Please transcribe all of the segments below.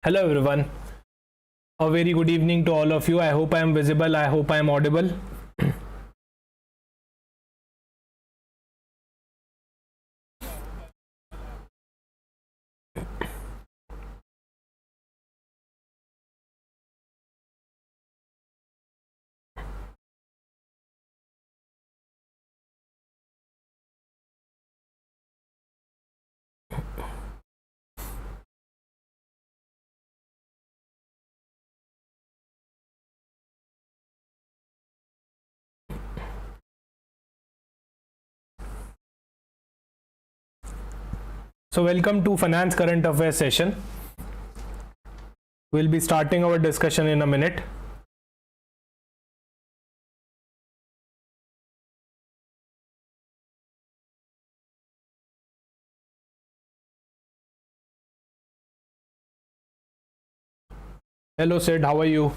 Hello everyone. A very good evening to all of you. I hope I am visible. I hope I am audible. So welcome to Finance Current Affairs session. We'll be starting our discussion in a minute. Hello Sid, how are you?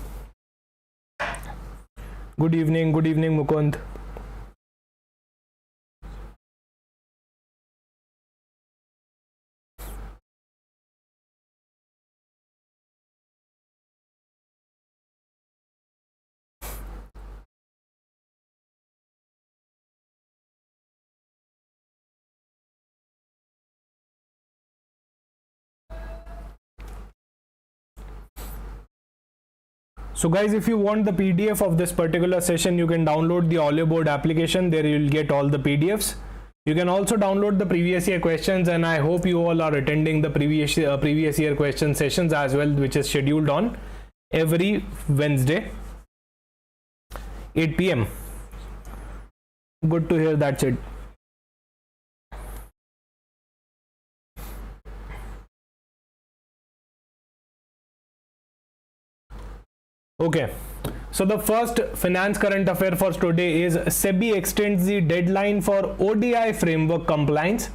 Good evening Mukund. So guys, if you want the PDF of this particular session, you can download the Oliveboard application. There you'll get all the PDFs. You can also download the previous year questions, and I hope you all are attending the previous year question sessions as well, which is scheduled on every Wednesday 8 PM. Good to hear that, Sid. Okay, so the first finance current affair for today is SEBI extends the deadline for ODI framework compliance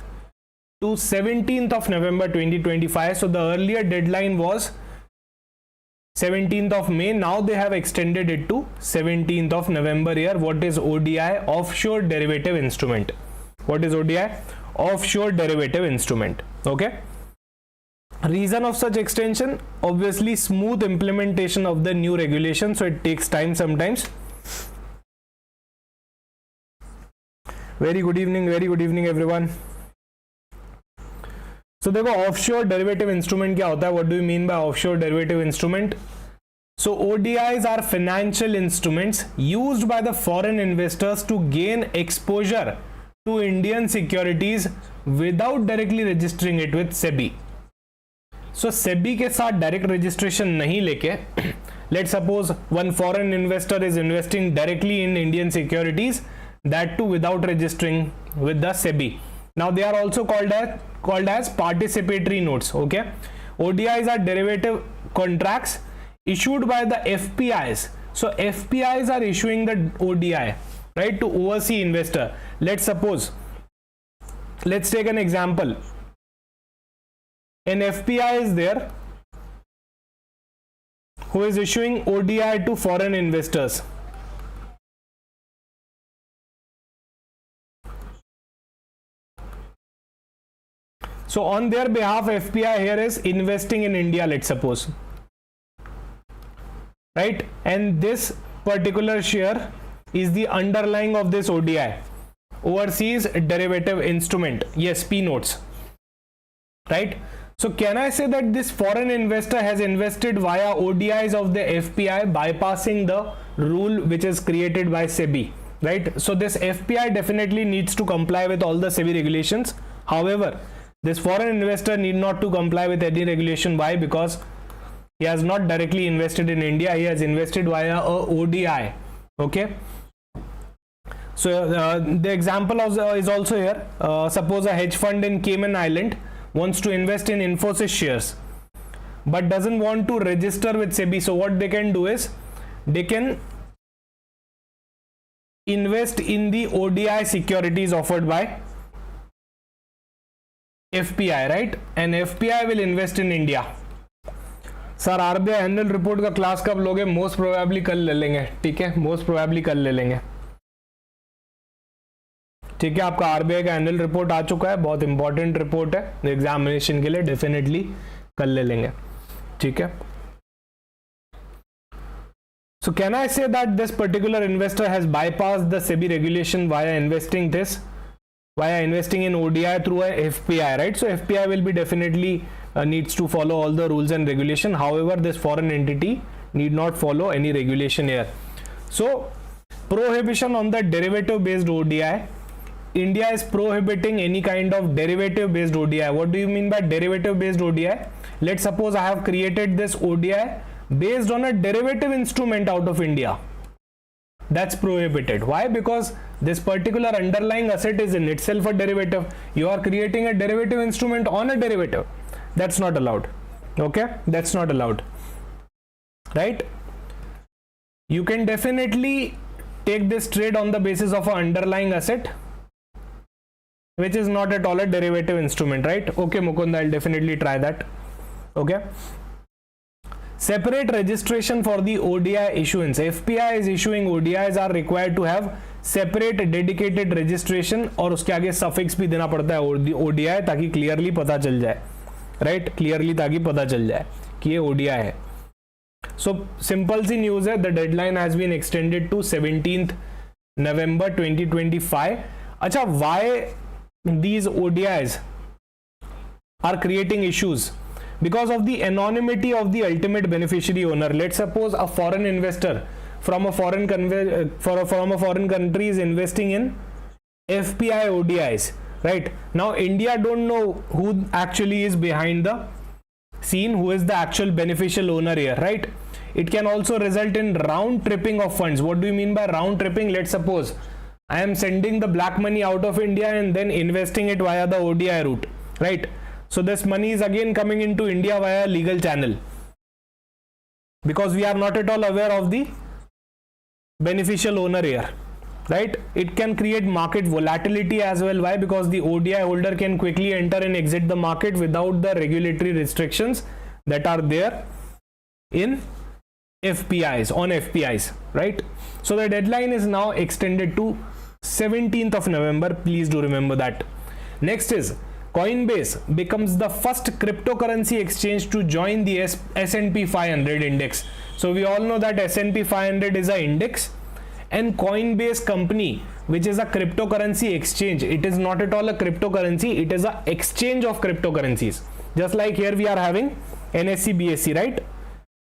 to 17th of November 2025. So the earlier deadline was 17th of May. Now they have extended it to 17th of November here. What is ODI? Offshore derivative instrument. What is ODI? Offshore derivative instrument. Okay. Reason of such extension, obviously smooth implementation of the new regulation, so it takes time sometimes. Very good evening everyone. So देखो offshore derivative instrument क्या होता है? What do you mean by offshore derivative instrument? So ODIs are financial instruments used by the foreign investors to gain exposure to Indian securities without directly registering it with SEBI. सो सेबी के साथ direct registration नहीं लेके, let suppose one foreign investor is investing directly in Indian securities, that too without registering with the SEBI. Now they are also called as participatory notes. Okay, ODIs are derivative contracts issued by the FPIs. So FPIs are issuing the ODI, right, to overseas investor. Let's take an example. An FPI is there who is issuing ODI to foreign investors. So on their behalf, FPI here is investing in India, let's suppose, right? And this particular share is the underlying of this ODI, overseas derivative instrument. Yes, P notes, right? So can I say that this foreign investor has invested via ODIs of the FPI, bypassing the rule which is created by SEBI, right? So this FPI definitely needs to comply with all the SEBI regulations. However, this foreign investor need not to comply with any regulation. Why? Because he has not directly invested in India. He has invested via a ODI. Okay. So the example is also here. Suppose a hedge fund in Cayman Island wants to invest in Infosys shares but doesn't want to register with SEBI. So what they can do is they can invest in the ODI securities offered by FPI, right? And FPI will invest in India. Sir RBI annual report का class कब लोगे? Most probably कल ले लेंगे. ठीक है, most probably कल ले लेंगे. ठीक है, आपका आरबीआई का एनुअल रिपोर्ट आ चुका है, बहुत इंपॉर्टेंट रिपोर्ट है एग्जामिनेशन के लिए, डेफिनेटली कल ले लेंगे. ठीक है. So can I say that this particular investor has bypassed the SEBI regulation via investing in ODI through a FPI, right? So FPI will be definitely needs to follow all the rules and regulation. However, this foreign entity need not follow any regulation here. So prohibition on the derivative based ODI. India is prohibiting any kind of derivative based ODI. What do you mean by derivative based ODI? Let's suppose I have created this ODI based on a derivative instrument out of India. That's prohibited. Why? Because this particular underlying asset is in itself a derivative. You are creating a derivative instrument on a derivative. That's not allowed. Okay, that's not allowed, right? You can definitely take this trade on the basis of an underlying asset which is not at all a derivative instrument, right? Okay Mukund, I'll definitely try that. Okay, separate registration for the ODI issuance. FPI is issuing ODIs are required to have separate dedicated registration और उसके आगे suffix भी देना पड़ता है ODI ताकि clearly पता चल जाए, right? Clearly ताकि पता चल जाए कि ये ODI है. So simple सी न्यूज़ है, the deadline has been extended to 17th November 2025. अच्छा, why these ODIs are creating issues? Because of the anonymity of the ultimate beneficiary owner. Let's suppose a foreign investor from a foreign country is investing in FPI ODIs, right? Now India don't know who actually is behind the scene, who is the actual beneficial owner here, right? It can also result in round tripping of funds. What do you mean by round tripping? Let's suppose I am sending the black money out of India and then investing it via the ODI route, right? So this money is again coming into India via legal channel because we are not at all aware of the beneficial owner here, right? It can create market volatility as well. Why? Because the ODI holder can quickly enter and exit the market without the regulatory restrictions that are there in FPIs, on FPIs, right? So the deadline is now extended to 17th of November. Please do remember that. Next is Coinbase becomes the first cryptocurrency exchange to join the S&P 500 index. So we all know that S&P 500 is an index, and Coinbase company, which is a cryptocurrency exchange, it is not at all a cryptocurrency, it is an exchange of cryptocurrencies. Just like here we are having NSE BSE, right?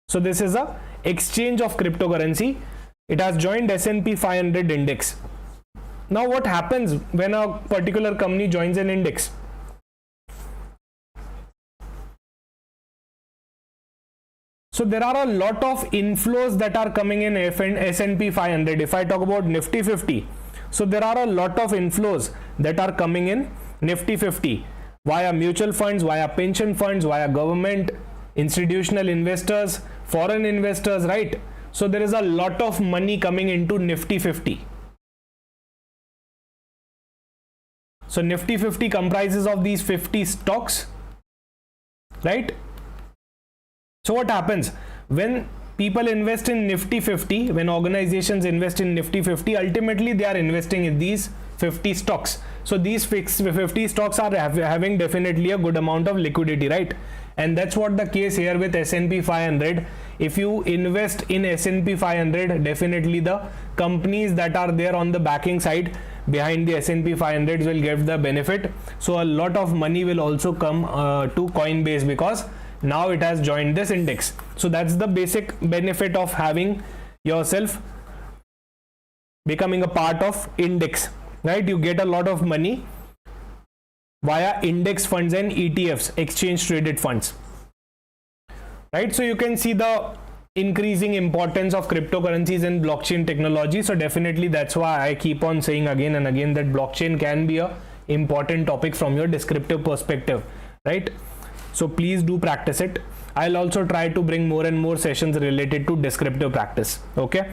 So this is a exchange of cryptocurrency. It has joined S&P 500 index. Now what happens when a particular company joins an index? So there are a lot of inflows that are coming in S&P 500. If I talk about Nifty 50, so there are a lot of inflows that are coming in Nifty 50 via mutual funds, via pension funds, via government, institutional investors, foreign investors, right? So there is a lot of money coming into Nifty 50. So Nifty 50 comprises of these 50 stocks, right? So what happens when people invest in Nifty 50, when organizations invest in Nifty 50, ultimately they are investing in these 50 stocks. So these 50 stocks are having definitely a good amount of liquidity, right? And that's what the case here with S&P 500. If you invest in S&P 500, definitely the companies that are there on the backing side behind the S&P 500 will get the benefit. So a lot of money will also come to Coinbase because now it has joined this index. So that's the basic benefit of having yourself becoming a part of index, right? You get a lot of money via index funds and ETFs, exchange traded funds, right? So you can see the increasing importance of cryptocurrencies and blockchain technology. So definitely that's why I keep on saying again and again that blockchain can be a important topic from your descriptive perspective, right? So please do practice it. I'll also try to bring more and more sessions related to descriptive practice. Okay.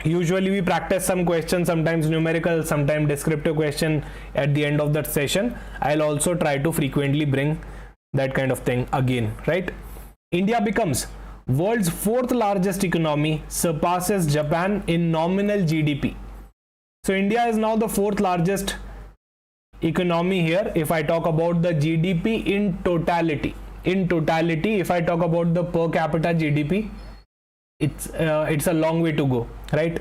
Usually we practice some questions, sometimes numerical, sometimes descriptive question at the end of that session. I'll also try to frequently bring that kind of thing again, right? India becomes world's 4th largest economy, surpasses Japan in nominal GDP. So India is now the 4th largest economy here if I talk about the GDP in totality. in totality, if I talk about the per capita GDP, it's a long way to go, right?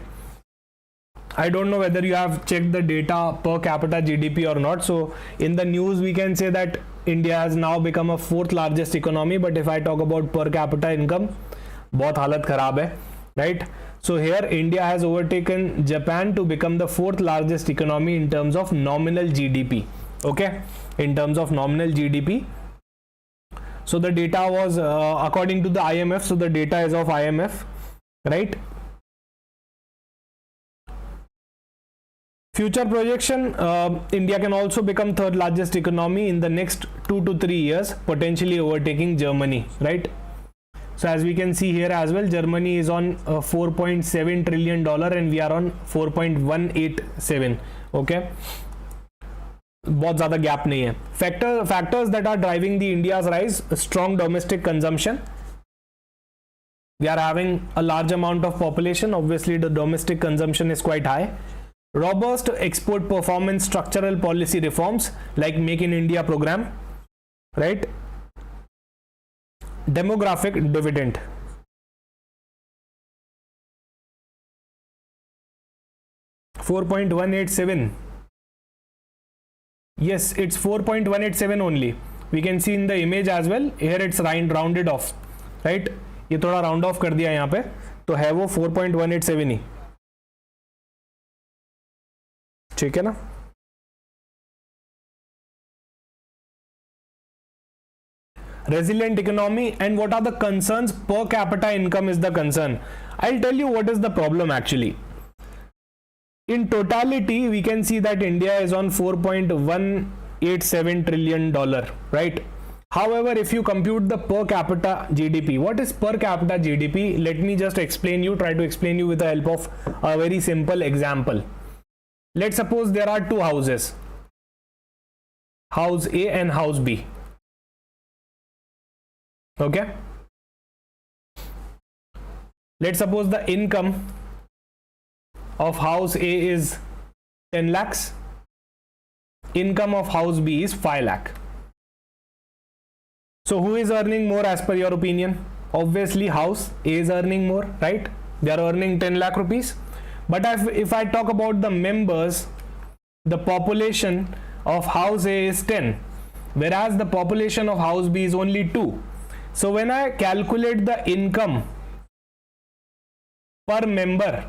I don't know whether you have checked the data per capita GDP or not. So in the news we can say that India has now become a 4th largest economy, but if I talk about per capita income, बहुत हालत खराब है, right? So here India has overtaken Japan to become the 4th largest economy in terms of nominal GDP. Okay, in terms of nominal GDP. So the data was according to the IMF. So the data is of IMF, right? Future projection, India can also become 3rd largest economy in the next 2 to 3 years, potentially overtaking Germany, right? So as we can see here as well, Germany is on $4.7 trillion and we are on 4.187. Okay, बहुत ज़्यादा gap नहीं है. Factors that are driving the India's rise: strong domestic consumption. We are having a large amount of population. Obviously, the domestic consumption is quite high. Robust export performance, structural policy reforms like Make in India program, right? Demographic dividend. $4.187. Yes, it's 4.187 only. We can see in the image as well. Here it's rounded off, right? ये थोड़ा round off कर दिया यहाँ पे, तो है वो 4.187 ही. ठीक है ना? Resilient economy, and what are the concerns? Per capita income is the concern. I'll tell you what is the problem actually. In totality, we can see that India is on $4.187 trillion, right? However, if you compute the per capita GDP, what is per capita GDP? Let me just try to explain you with the help of a very simple example. Let's suppose there are 2 houses, house A and house B. Okay, let's suppose the income of house A is 10 lakhs, income of house B is 5 lakh. So who is earning more as per your opinion? Obviously house A is earning more, right? They are earning 10 lakh rupees. But if I talk about the members, the population of house A is 10, whereas the population of house B is only 2. So when I calculate the income per member,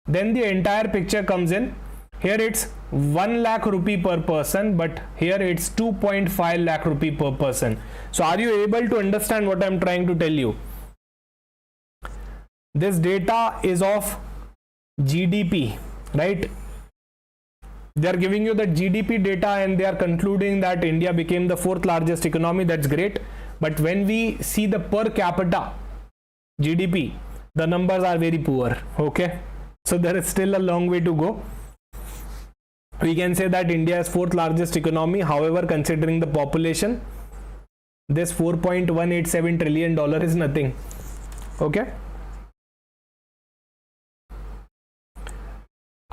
then the entire picture comes in. Here it's 1 lakh rupee per person, but here it's 2.5 lakh rupee per person. So are you able to understand what I'm trying to tell you? This data is of GDP, right? They are giving you the GDP data and they are concluding that India became the 4th largest economy. That's great. But when we see the per capita GDP, the numbers are very poor. Okay. So there is still a long way to go. We can say that India is 4th largest economy. However, considering the population, this $4.187 trillion is nothing. Okay.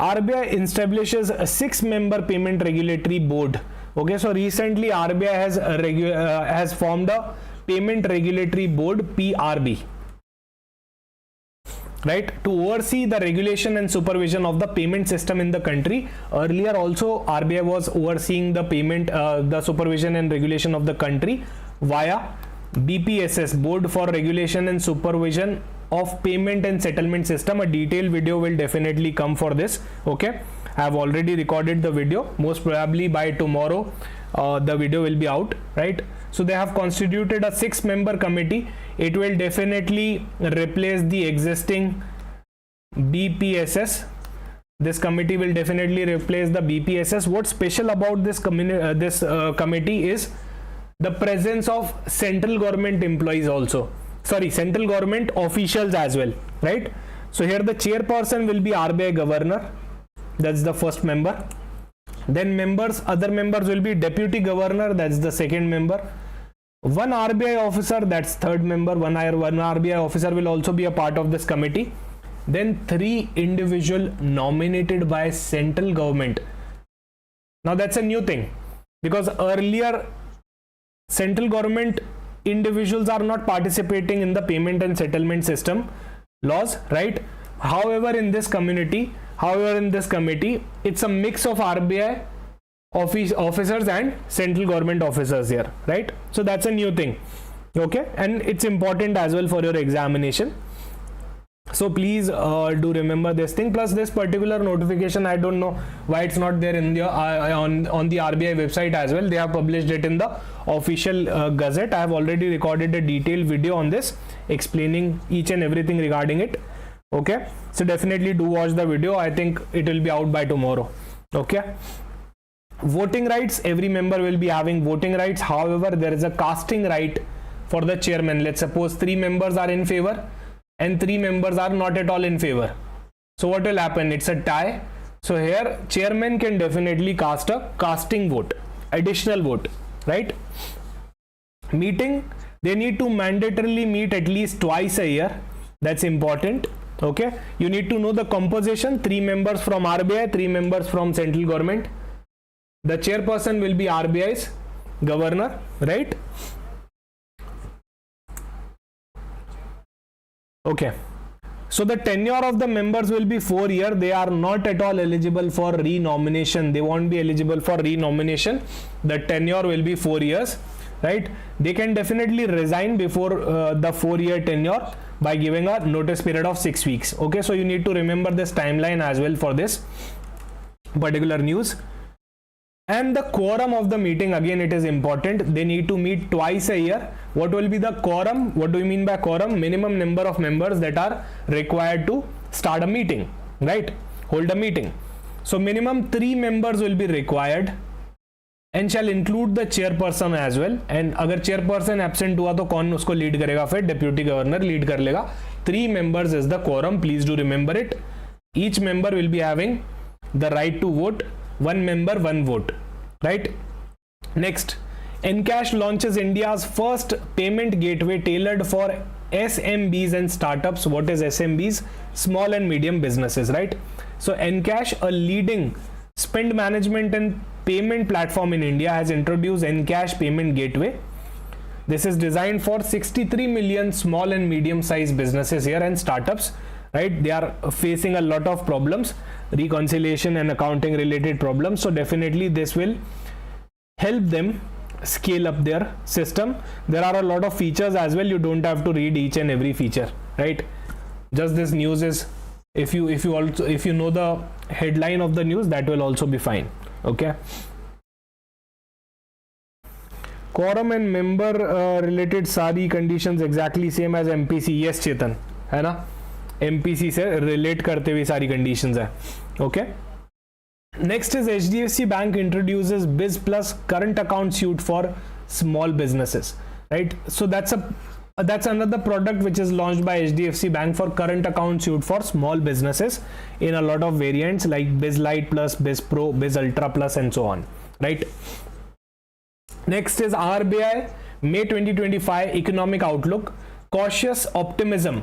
RBI establishes a 6-member payment regulatory board. Okay, so recently RBI has formed a payment regulatory board, PRB, right, to oversee the regulation and supervision of the payment system in the country. Earlier also RBI was overseeing the the supervision and regulation of the country via BPSS, Board for Regulation and Supervision of Payment and Settlement System. A detailed video will definitely come for this. Okay, I have already recorded the video. Most probably by tomorrow the video will be out, right? So they have constituted a 6-member committee. It will definitely replace the existing BPSS. This committee will definitely replace the BPSS. What's special about this committee is the presence of central government employees also. Sorry, central government officials as well, right? So here the chairperson will be RBI governor. That's the first member. Then other members will be deputy governor. That's the second member. One RBI officer, that's third member. One RBI officer will also be a part of this committee. Then 3 individual nominated by central government. Now that's a new thing, because earlier Central government individuals are not participating in the payment and settlement system laws, right? However, in this committee, it's a mix of RBI officers and central government officers here, right? So that's a new thing, okay, and it's important as well for your examination. So please do remember this thing. Plus this particular notification, I don't know why it's not there in the on the RBI website as well. They have published it in the official gazette. I have already recorded a detailed video on this explaining each and everything regarding it. Okay, so definitely do watch the video. I think it will be out by tomorrow. Okay. Voting rights, every member will be having voting rights. However, there is a casting right for the chairman. Let's suppose 3 members are in favor and 3 members are not at all in favor. So what will happen? It's a tie. So here chairman can definitely cast a casting vote, additional vote, right? Meeting, they need to mandatorily meet at least twice a year. That's important. Okay, you need to know the composition. 3 members from RBI, 3 members from central government. The chairperson will be RBI's governor, right? Okay, so the tenure of the members will be 4 years. They are not at all eligible for renomination. They won't be eligible for renomination. The tenure will be 4 years, right? They can definitely resign before the 4-year tenure by giving a notice period of 6 weeks. Okay, so you need to remember this timeline as well for this particular news. And the quorum of the meeting, again, it is important. They need to meet twice a year. What will be the quorum? What do we mean by quorum? Minimum number of members that are required to start a meeting, right? Hold a meeting. So minimum 3 members will be required and shall include the chairperson as well. And अगर chairperson absent हुआ तो कौन उसको lead करेगा? फिर deputy governor lead कर लेगा. 3 members is the quorum. Please do remember it. Each member will be having the right to vote. 1 member, 1 vote, right? Next, Encash launches India's first payment gateway tailored for SMBs and startups. What is SMBs? Small and medium businesses, right? So Encash, a leading spend management and payment platform in India, has introduced Encash payment gateway. This is designed for 63 million small and medium sized businesses here and startups, right? They are facing a lot of problems, reconciliation and accounting related problems. So definitely this will help them scale up their system. There are a lot of features as well. You don't have to read each and every feature, right? Just this news is, if you know the headline of the news, that will also be fine. Okay. Quorum and member related सारी conditions exactly same as MPC. Yes चेतन, है ना? MPC से relate करते हुए सारी conditions है. Okay. Next is HDFC Bank introduces Biz Plus current account suite for small businesses, right? So that's another product which is launched by HDFC Bank for current account suite for small businesses in a lot of variants like Biz Lite Plus, Biz Pro, Biz Ultra Plus and so on, right? Next is RBI May 2025 economic outlook, cautious optimism.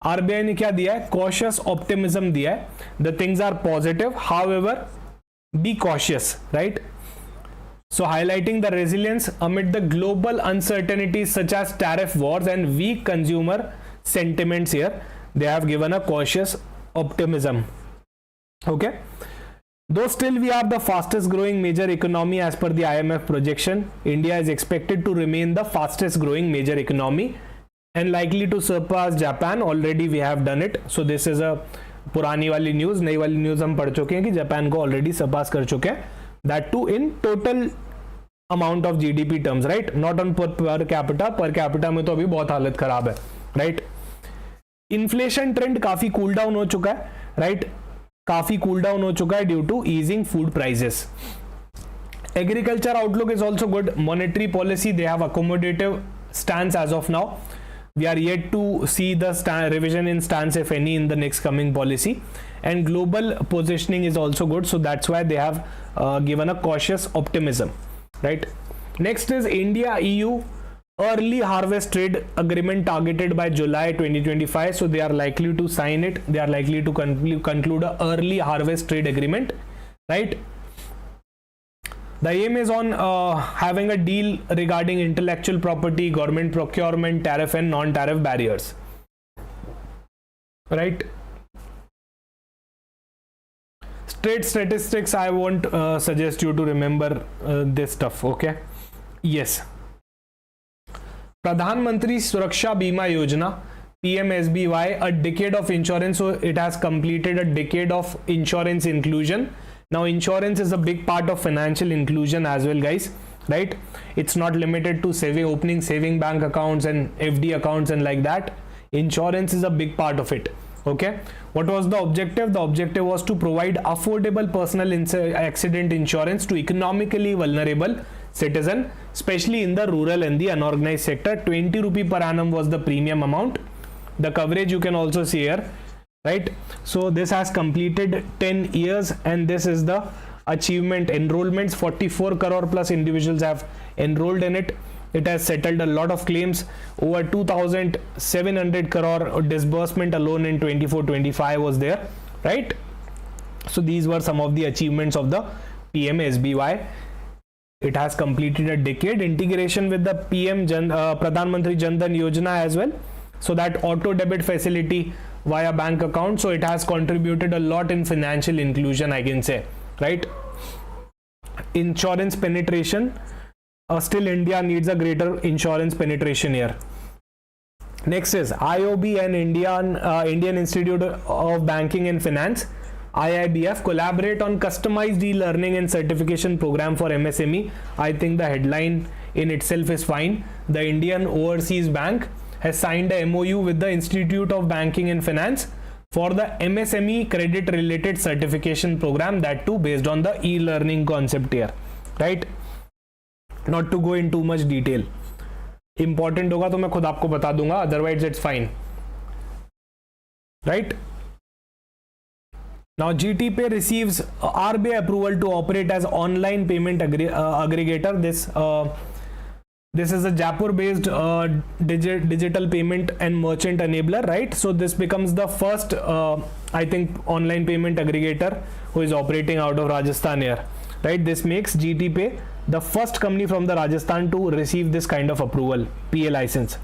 RBI ने क्या दिया है? Cautious optimism दिया है. The things are positive, however, be cautious, right? So highlighting the resilience amid the global uncertainties such as tariff wars and weak consumer sentiments here, they have given a cautious optimism. Okay. Though still we are the fastest growing major economy as per the IMF projection, India is expected to remain the fastest growing major economy and likely to surpass Japan. Already we have done it. So this is a पुरानी वाली news, नई वाली news हम पढ़ चुके हैं कि Japan को ऑलरेडी सरपास कर चुके हैं, that too in total amount of GDP terms, right? Not on per capita में तो अभी बहुत हालत खराब है, राइट? इन्फ्लेशन ट्रेंड काफी कूल डाउन हो चुका है, राइट? काफी कूल डाउन हो चुका है due to easing food prices. Agriculture outlook is also good. Monetary policy, they have accommodative stance as of now. We are yet to see the revision in stance, if any, in the next coming policy. And global positioning is also good. So that's why they have given a cautious optimism, right? Next is India EU early harvest trade agreement targeted by July 2025. So they are likely to sign it. They are likely to conclude a early harvest trade agreement, right? The aim is on having a deal regarding intellectual property, government procurement, tariff and non-tariff barriers. Right? Straight statistics, I won't suggest you to remember this stuff. Okay? Yes. Pradhan Mantri Suraksha Bima Yojana, PMSBY, a decade of insurance. So it has completed a decade of insurance inclusion. Now insurance is a big part of financial inclusion as well, guys, right? It's not limited to opening saving bank accounts and FD accounts and like that. Insurance is a big part of it. Okay, what was the objective? The objective was to provide affordable personal accident insurance to economically vulnerable citizen, especially in the rural and the unorganized sector. 20 rupee per annum was the premium amount. The coverage you can also see here, right? So this has completed 10 years and this is the achievement. Enrollments, 44 crore plus individuals have enrolled in it. It has settled a lot of claims. Over 2,700 crore disbursement alone in 24-25 was there, right? So these were some of the achievements of the PMSBY. It has completed a decade. Integration with the Pradhan Mantri Jan Dhan Yojana as well. So that auto debit facility via bank account. So it has contributed a lot in financial inclusion, I can say, right? Insurance penetration. Still India needs a greater insurance penetration here. Next is IOB and Indian Institute of Banking and Finance, IIBF, collaborate on customized e-learning and certification program for MSME. I think the headline in itself is fine. The Indian Overseas Bank has signed a MOU with the Institute of Banking and Finance for the MSME credit related certification program, that too based on the e-learning concept here, right? Not to go in too much detail. Important होगा तो मैं खुद आपको बता दूंगा, otherwise it's fine, right? Now GTPay receives RBI approval to operate as online payment aggregator. This is a Jaipur based digital payment and merchant enabler, right? So this becomes the first I think online payment aggregator who is operating out of Rajasthan here, right? This makes GTPay the first company from the Rajasthan to receive this kind of approval, PA license.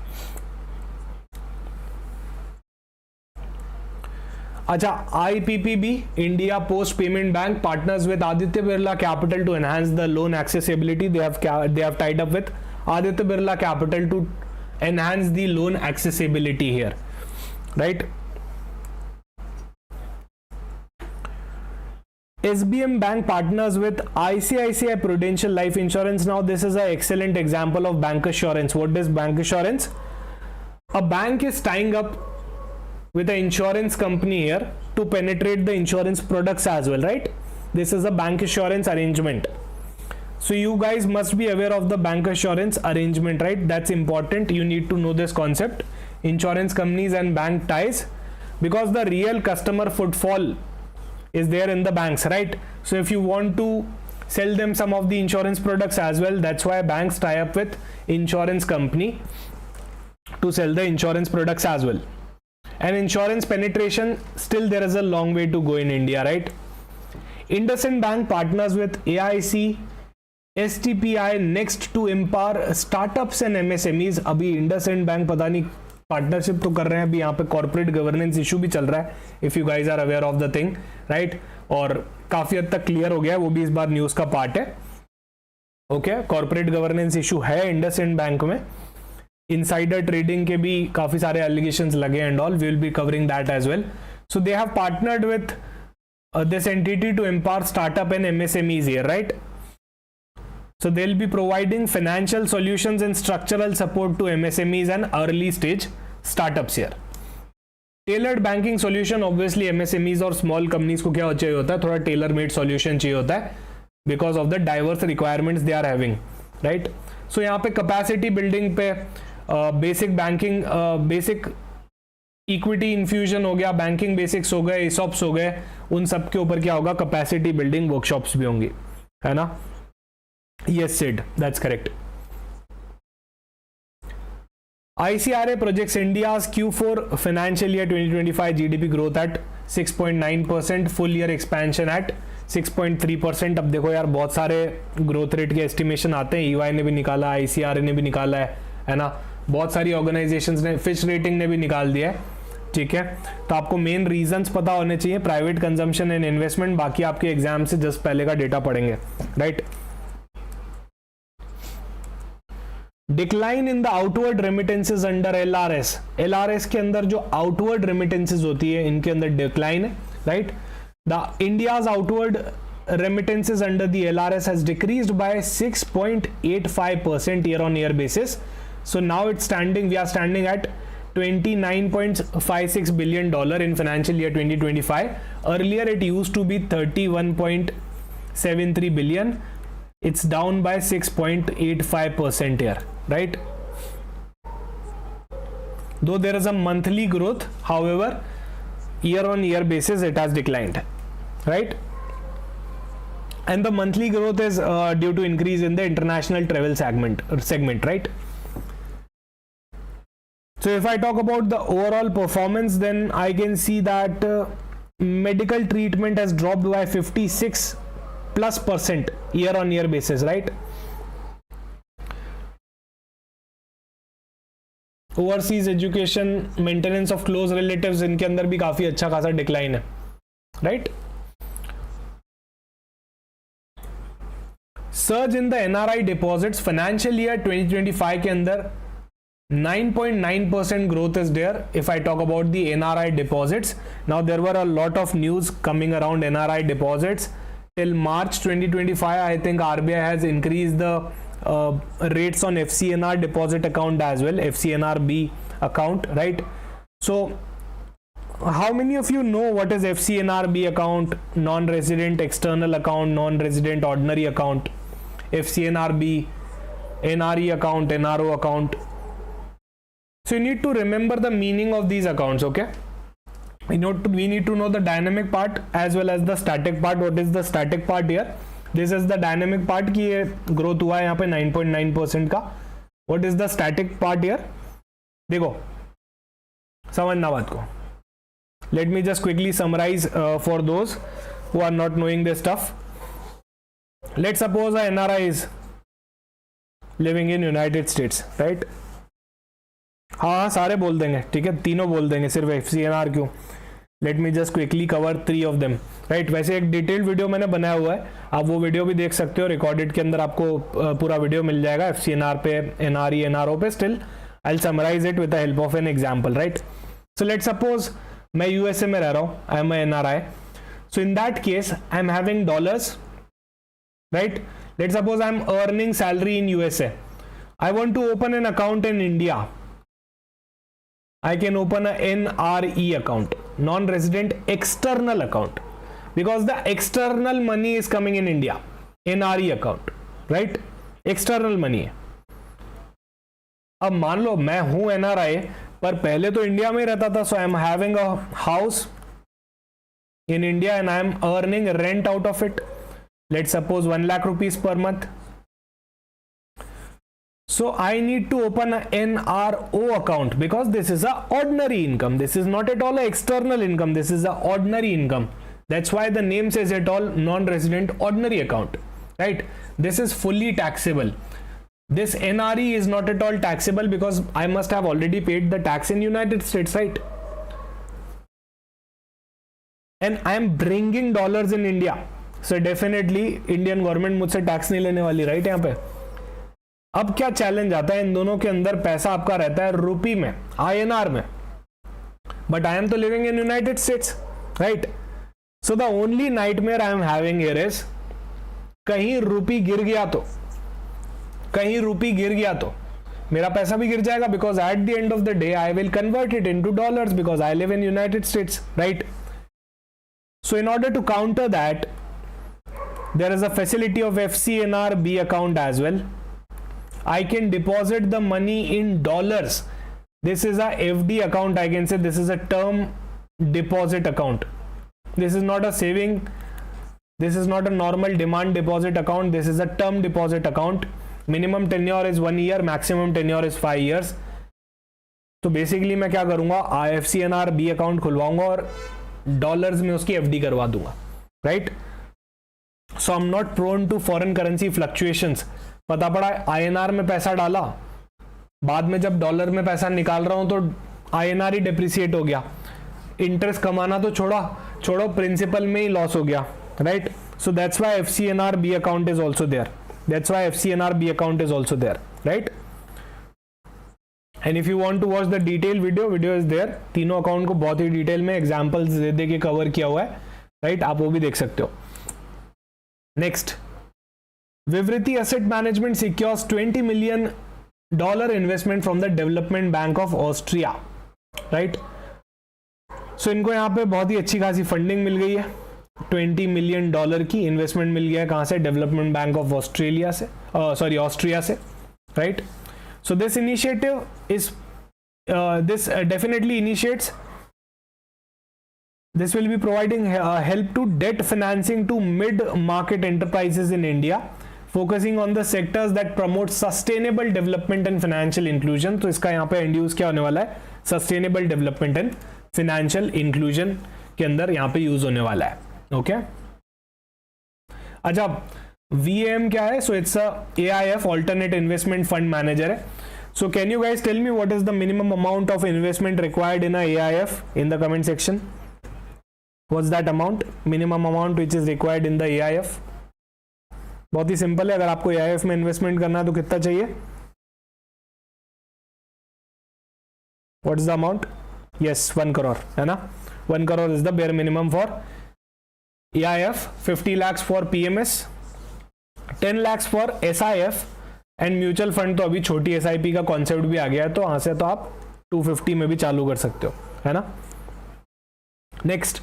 Acha, IPPB, India Post Payment Bank, partners with Aditya Birla Capital to enhance the loan accessibility. They have tied up with Aditya Birla Capital to enhance the loan accessibility here, right? SBM Bank partners with ICICI Prudential Life Insurance. Now this is an excellent example of bank assurance. What is bank assurance? A bank is tying up with an insurance company here to penetrate the insurance products as well, right? This is a bank assurance arrangement. So you guys must be aware of the bank assurance arrangement, right? That's important. You need to know this concept. Insurance companies and bank ties, because the real customer footfall is there in the banks, right? So if you want to sell them some of the insurance products as well, that's why banks tie up with insurance company to sell the insurance products as well. And insurance penetration, still there is a long way to go in India, right? IndusInd Bank partners with AIC STPI next to empower startups and MSMEs. अभी IndusInd Bank पता नहीं partnership तो कर रहे हैं, अभी यहाँ पे कॉर्पोरेट गवर्नेंस इशू भी चल रहा है, if you guys are aware of the thing, right? और काफी हद तक क्लियर हो गया है, वो भी इस बार न्यूज का पार्ट है. ओके, कॉर्पोरेट गवर्नेंस इशू है इंडसइंड बैंक में, इनसाइडर ट्रेडिंग के भी काफी सारे एलिगेशंस लगे and all, we will be covering that as well. So they have partnered with this entity to empower startup and MSMEs here, right? So they'll be providing financial solutions and structural support to MSMEs and early stage startups here. Tailored banking solution, obviously MSMEs और small companies को क्या चाहिए होता है, थोड़ा tailor made solution चाहिए होता है because of the diverse requirements they are having, right? So यहाँ पे capacity building पे basic banking, basic equity infusion हो गया, बैंकिंग बेसिक्स हो गए, ESOPs हो गए, उन सब के ऊपर क्या होगा, कैपेसिटी बिल्डिंग वर्कशॉप्स भी होंगी, है ना? Yes Sid, that's correct. ICRA projects India's Q4 financial year 2025 GDP growth at 6.9%, full year expansion at 6.3%। अब देखो यार बहुत सारे ग्रोथ रेट के एस्टिमेशन आते हैं, EY ने भी निकाला, ICRA ने भी निकाला है ना, बहुत सारी ऑर्गेनाइजेशंस ने, फिश रेटिंग ने भी निकाल दिया है, ठीक है। तो आपको मेन रीजंस पता होने चाहिए, प्राइवेट कंजम्पशन एंड इन्वेस्टमेंट, बाकी आपके एग्जाम से जस्ट पहले का डेटा पढ़ेंगे, right. Decline in the outward remittances under LRS, LRS के अंदर जो आउटवर्ड रेमिटेंसेज होती है इनके अंदर डिक्लाइन है, right. The India's outward remittances under the LRS has decreased by 6.85% year on year basis. So now we are standing at $29.56 billion in financial year 2025. Earlier it used to be 31.73 billion. It's down by 6.85% here, right? Though there is a monthly growth, however, year on year basis it has declined, right? And the monthly growth is due to increase in the international travel segment, right? So if I talk about the overall performance, then I can see that medical treatment has dropped by 56+% year on year basis, right? Overseas education, maintenance of close relatives, इनके अंदर भी काफी अच्छा खासा decline है, right? Surge in the NRI deposits, financial year 2025 के अंदर 9.9% growth is there. If I talk about the NRI deposits, now there were a lot of news coming around NRI deposits till March 2025. I think RBI has increased the rates on FCNR deposit account as well, FCNRB account, right? So how many of you know what is FCNRB account, non-resident external account, non-resident ordinary account, FCNRB, NRE account, NRO account? So you need to remember the meaning of these accounts, okay? We need to know the dynamic part as well as the static part. What is the static part here? This is the dynamic part कि ये growth हुआ है यहाँ पे 9.9% का. What is the static part here? देखो समझना बात को. Let me just quickly summarize for those who are not knowing this stuff. Let's suppose a NRI is living in United States, right? हाँ सारे बोल देंगे, ठीक है, तीनों बोल देंगे, सिर्फ FCNR क्यों? Let me just quickly cover 3 of them, right? वैसे एक डिटेल्ड वीडियो मैंने बनाया हुआ है, आप वो वीडियो भी देख सकते हो, रिकॉर्डेड के अंदर आपको पूरा वीडियो मिल जाएगा FCNR पे, NRE, NRO पे. Still I will summarise it with the help of an example, right? So let suppose मैं USA में रह रहा हूँ, I am NRI. So in that case I am having dollars, right? Let suppose I am earning salary in USA. I want to open an account in India. I can open a NRE account, non-resident external account, because the external money is coming in India. NRE account, right? External money है. अब मान लो मैं हूं NRI पर पहले तो India में रहता था, so I am having a house in India and I am earning rent out of it. Let's suppose 1 lakh rupees per month. So I need to open a NRO account because this is a ordinary income. This is not at all a external income. This is a ordinary income. That's why the name says it all, non-resident ordinary account, right? This is fully taxable. This NRE is not at all taxable because I must have already paid the tax in United States, right? And I am bringing dollars in India. So definitely Indian government मुझसे tax नहीं लेने वाली, right? यहाँ पे अब क्या challenge आता है, इन दोनों के अंदर पैसा आपका रहता है रुपी में, INR में, बट आई एम तो living in United States, right? So the only nightmare I am having here is कहीं रुपी गिर गया तो, कहीं रुपी गिर गया तो मेरा पैसा भी गिर जाएगा, because at the end of the day I will convert it into dollars because I live in United States, right? So in order to counter that there is a facility of FCNRB account as well. I can deposit the money in dollars. This is a FD account. I can say this is a term deposit account. This is not a saving. This is not a normal demand deposit account. This is a term deposit account. Minimum tenure is 1 year. Maximum tenure is 5 years. तो basically मैं क्या करूंगा, FCNRB account खुलवाऊंगा और dollars में उसकी FD करवा दूंगा, right? So I am not prone to foreign currency fluctuations. पता पड़ा INR में पैसा डाला, बाद में जब डॉलर में पैसा निकाल रहा हूं तो INR ही डिप्रिसिएट हो गया, इंटरेस्ट कमाना तो छोड़ो प्रिंसिपल में ही लॉस हो गया, right. So that's why FCNRB account is also there. That's why FCNRB account is also there, right? And if you want to watch the detailed video is there. तीनों account को बहुत ही detail में examples दे के cover किया हुआ है, right. आप वो भी देख सकते हो. Next, Vivriti asset management secures $20 million investment from the development bank of Austria, right. So इनको यहाँ पे बहुत ही अच्छी खासी फंडिंग मिल गई है. $20 million की इन्वेस्टमेंट मिल गया है. कहां से? डेवलपमेंट बैंक ऑफ ऑस्ट्रेलिया से, ऑस्ट्रिया से, right. So this initiative is this definitely initiates, this will be providing help to debt financing to mid market enterprises in India, focusing on the sectors that promote sustainable development and financial inclusion. तो इसका यहाँ पे induce क्या होने वाला है? Sustainable development and financial inclusion के अंदर यहाँ पे यूज होने वाला है. ओके, अच्छा, VAM क्या है? So it's a AIF, alternate investment fund manager है. So can you guys tell me what is the minimum amount of investment required in a AIF in the comment section. What's that amount? Minimum amount which is required in the AIF. बहुत ही simple है. अगर आपको AIF में investment करना है तो कितना चाहिए? What is the amount? Yes, 1 crore है ना. 1 crore is the bare minimum for AIF. 50 lakhs for PMS, 10 lakhs for SIF and mutual fund. तो अभी छोटी SIP का कॉन्सेप्ट भी आ गया है, तो वहां से तो आप 250 में भी चालू कर सकते हो, है ना. Next,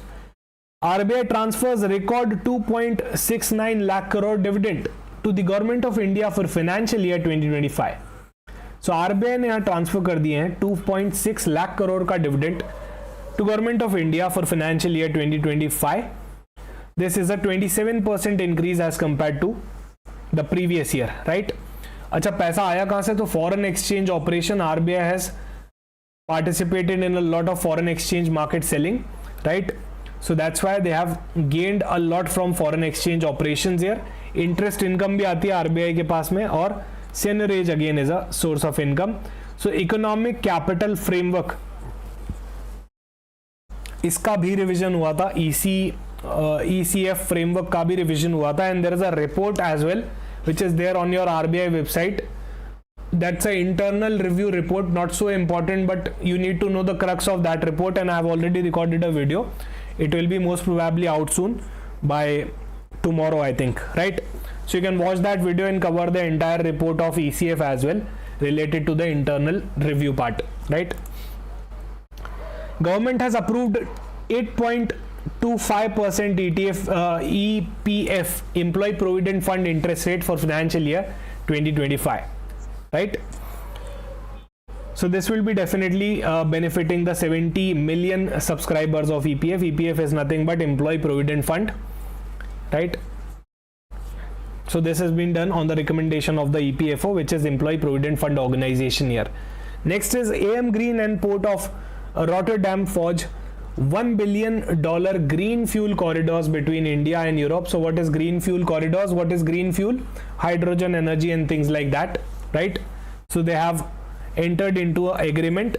RBI transfers record 2.69 lakh crore dividend to the government of India for financial year 2025. So RBI ने यहाँ ट्रांसफर कर दिए हैं 2.6 लाख करोड़ का dividend to government of India for financial year 2025. This is a 27% increase as compare to the previous year, right. अच्छा, पैसा आया कहां से? तो foreign exchange operation. RBI has participated in a lot of foreign exchange market selling, right? So that's why they have gained a lot from foreign exchange operations here. Interest income भी आती है RBI के पास में, और seigniorage again is a source of income. So economic capital framework, इसका भी revision हुआ था. ECF framework का भी रिविजन हुआ था, and there is a report as well which is there on your RBI website. That's an internal review report, not so important, but you need to know the crux of that report, and I have already recorded a video. It will be most probably out soon by tomorrow, I think, right? So you can watch that video and cover the entire report of ECF as well, related to the internal review part, right? Government has approved 8.25% EPF, Employee Provident Fund interest rate for financial year 2025, right? So this will be definitely benefiting the 70 million subscribers of EPF. EPF is nothing but Employee Provident Fund, right? So this has been done on the recommendation of the EPFO, which is Employee Provident Fund organization here. Next is AM Green and Port of Rotterdam forge $1 billion green fuel corridors between India and Europe. So what is green fuel corridors? What is green fuel? Hydrogen energy and things like that, right? So they have entered into an agreement,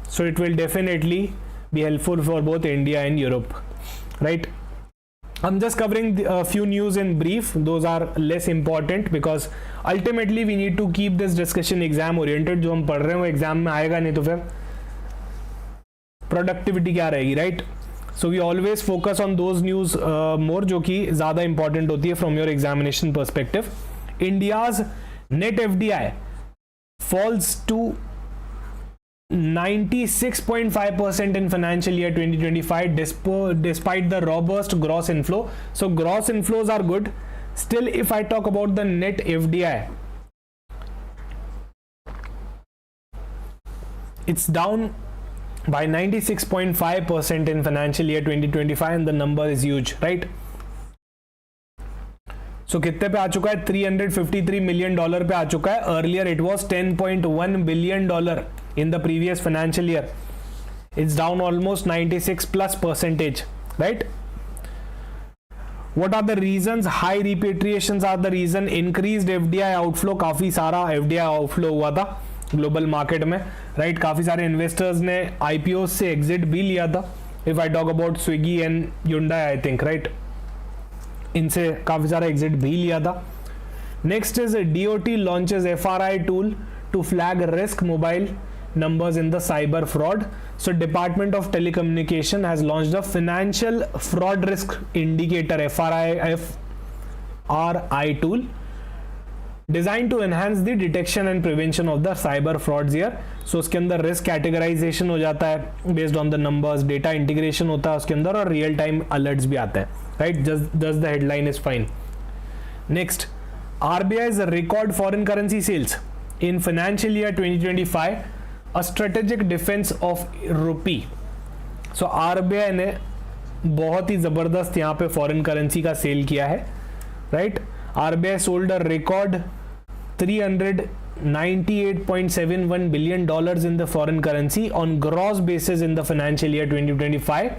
so it will definitely be helpful for both India and Europe, right? I'm just covering a few news in brief. Those are less important because ultimately we need to keep this discussion exam oriented. जो हम पढ़ रहे हैं वो exam में आएगा नहीं तो फिर प्रोडक्टिविटी क्या रहेगी, right? So we always focus on those news more जो कि ज़्यादा इंपॉर्टेंट होती है from your examination perspective. India's net FDI falls to 96.5% in financial year 2025 despite the robust gross inflow. So gross inflows are good. Still, if I talk about the net FDI, it's down by 96.5% in financial year 2025 and the number is huge, right? So कितने पे आ चुका है? $353 million पे आ चुका है. Earlier it was $10.1 billion in the previous financial year. It's down almost 96+%, right? What are the reasons? High repatriations are the reason. Increased FDI outflow, काफी सारा FDI outflow हुआ था ग्लोबल मार्केट में, राइट? काफी सारे इन्वेस्टर्स ने IPO से exit भी लिया था. If I talk about Swiggy and Hyundai, I think, right, इनसे काफी सारा एग्जिट भी लिया था. Next is DOT launches FRI tool to flag risk mobile numbers in the cyber fraud. So Department of Telecommunication has launched a financial fraud risk indicator FRI tool designed to enhance the detection and prevention of the cyber frauds here. So उसके अंदर risk categorization हो जाता है based on the numbers, data integration होता है उसके अंदर और real time alerts भी आते हैं, right? Just the headline is fine. Next, RBI's record foreign currency sales in financial year 2025, a strategic defense of rupee. So RBI ने बहुत ही ज़बरदस्त यहाँ पे फॉरेन करेंसी का सेल किया है, right? RBI sold a record $398.71 billion in the foreign currency on gross basis in the financial year 2025,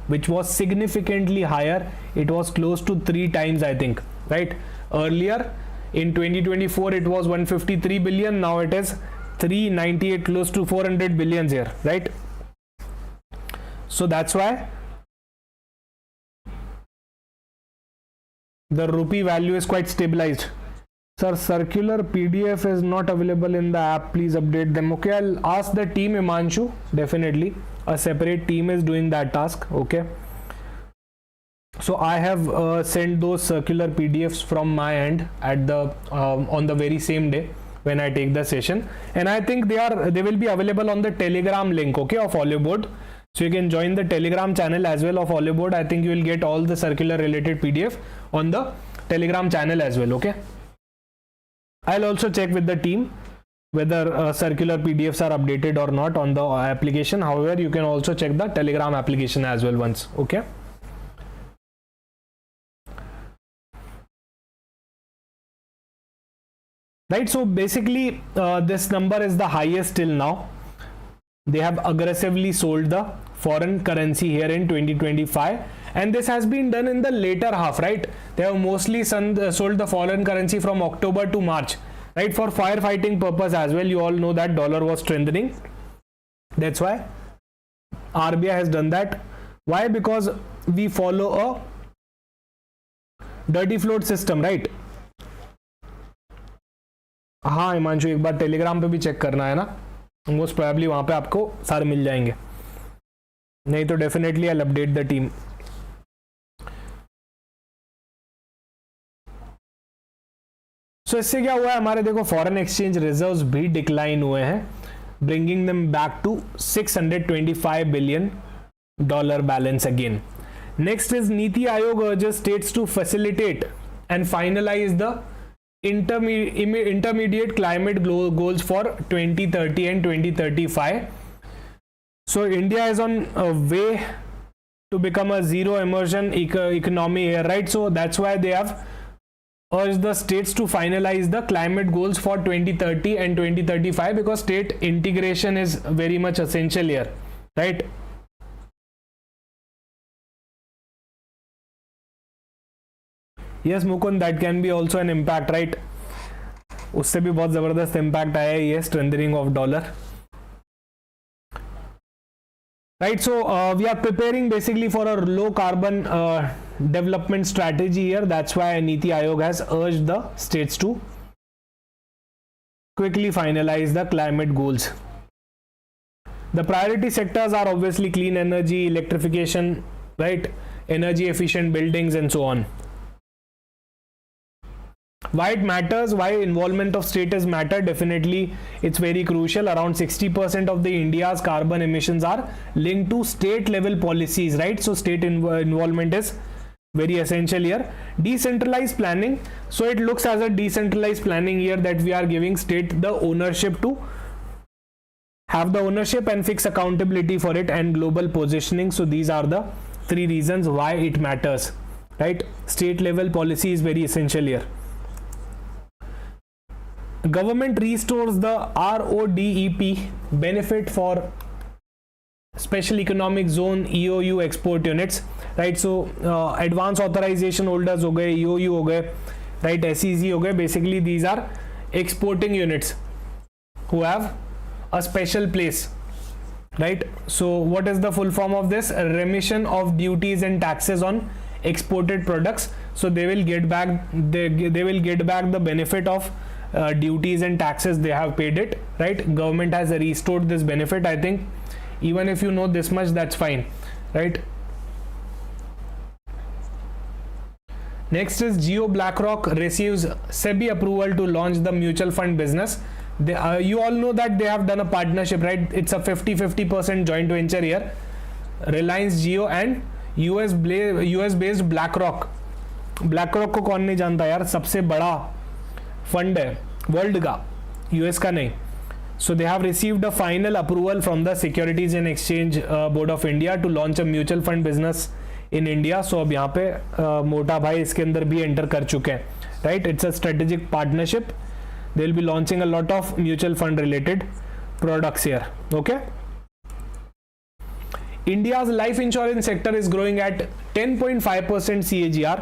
which was significantly higher. It was close to 3 times, I think, right? Earlier in 2024 it was 153 billion, now it is 398, close to 400 billions here, right? So that's why the rupee value is quite stabilized. Sir, circular PDF is not available in the app, please update them. Okay, I'll ask the team, Imanshu, definitely a separate team is doing that task. Okay, so I have sent those circular PDFs from my end at the on the very same day when I take the session, and I think they will be available on the Telegram link, okay, of Oliveboard. So you can join the Telegram channel as well of Oliveboard. I think you will get all the circular related PDF on the Telegram channel as well. Okay, I'll also check with the team whether circular PDFs are updated or not on the application. However, you can also check the Telegram application as well once. Okay. Right, so basically this number is the highest till now. They have aggressively sold the foreign currency here in 2025, and this has been done in the later half, right? They have mostly sold the foreign currency from October to March, right, for firefighting purpose as well. You all know that dollar was strengthening. That's why RBI has done that. Why? Because we follow a dirty float system, right? हाँ हिमांशु, एक बार Telegram पे भी check करना है ना, most probably वहाँ पे आपको सारे मिल जाएंगे, नहीं तो definitely I update the team. So इससे क्या हुआ है, हमारे देखो फॉरेन एक्सचेंज रिजर्व्स भी डिक्लाइन हुए हैं, bringing them back to $625 billion balance again. Next is Niti Aayog urges states to facilitate and finalize the intermediate climate goals for 2030 and 2035. So India is on a way to become a zero emission economy here, right? So that's why they have urged the states to finalize the climate goals for 2030 and 2035, because state integration is very much essential here, right? Yes Mukund, that can be also an impact, right? उससे भी बहुत जबरदस्त impact आया है ये strengthening of dollar, right? So we are preparing basically for a low carbon development strategy here. That's why Niti Aayog has urged the states to quickly finalize the climate goals. The priority sectors are obviously clean energy, electrification, right, energy efficient buildings and so on. Why it matters, why involvement of states matter? Definitely it's very crucial. Around 60% of the India's carbon emissions are linked to state level policies, right? So state involvement is very essential here. Decentralized planning, so it looks as a decentralized planning here, that we are giving state the ownership to have the ownership and fix accountability for it, and global positioning. So these are the 3 reasons why it matters, right? State level policy is very essential here. Government restores the RODEP benefit for special economic zone EOU export units, right. So advance authorisation holders हो गए, EOU हो गए, right, SEC हो गए. Basically these are exporting units who have a special place, right? So what is the full form of this? Remission of duties and taxes on exported products. So they will get back the benefit of duties and taxes they have paid it, right? Government has restored this benefit. I think even if you know this much, that's fine, right? Next is Jio BlackRock receives SEBI approval to launch the mutual fund business. You all know that they have done a partnership, right? It's a 50-50% joint venture here. Reliance Jio and US based BlackRock. BlackRock को कौन नहीं जानता यार, सबसे बड़ा fund है world का, US का नहीं. So they have received a final approval from the Securities and Exchange Board of India to launch a mutual fund business in India. So अब यहाँ पे मोटा भाई इसके अंदर भी एंटर कर चुके हैं, right? It's a strategic partnership. They'll be launching a lot of mutual fund related products here. Okay. India's life insurance sector is growing at 10.5% CAGR,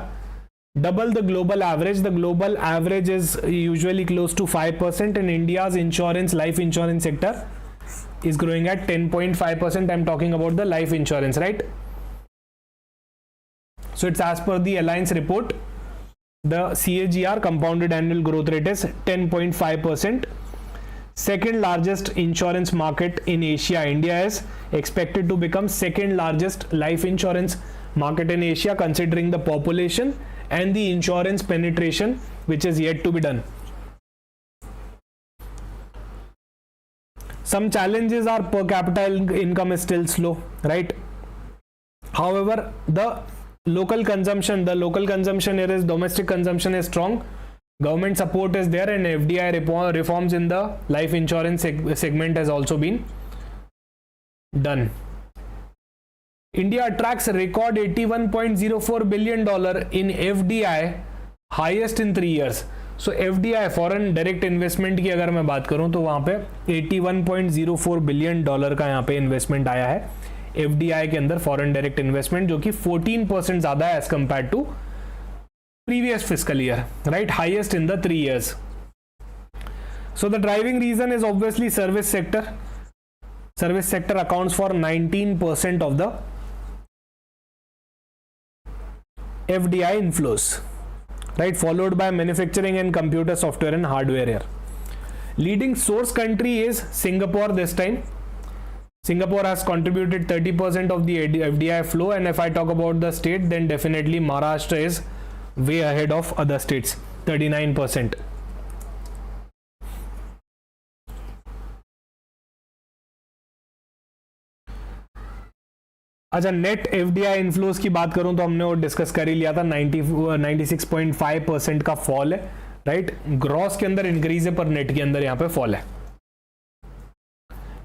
double the global average. The global average is usually close to 5%, and India's life insurance sector is growing at 10.5%. I'm talking about the life insurance, right? So it's as per the Alliance report. The CAGR, compounded annual growth rate, is 10.5%. Second largest insurance market in Asia. India is expected to become second largest life insurance market in Asia, considering the population and the insurance penetration, which is yet to be done. Some challenges are per capita income is still slow, right? However, the local consumption here is, domestic consumption is strong, government support is there, and FDI reforms in the life insurance segment has also been done. India attracts a record $81.04 billion in FDI, highest in 3 years. So FDI, foreign direct investment की अगर मैं बात करूं तो वहां पे $81.04 billion का यहाँ पे इन्वेस्टमेंट आया है FDI के अंदर, फॉरेन डायरेक्ट इन्वेस्टमेंट, जो कि 14% ज्यादा है as compare to previous fiscal year, right, highest in the 3 years. So the driving reason is obviously service sector. Service sector accounts for 19% of the FDI inflows, right, followed by manufacturing and computer software and hardware here. Leading source country is Singapore this time. Singapore has contributed 30% of the FDI flow, and if I talk about the state, then definitely Maharashtra is way ahead of other states, 39%. अच्छा, net FDI inflows की बात करूं तो हमने वो discuss कर ही लिया था, 96.5% का फॉल है, राइट. ग्रॉस के अंदर इंक्रीज है पर नेट के अंदर यहां पे फॉल है.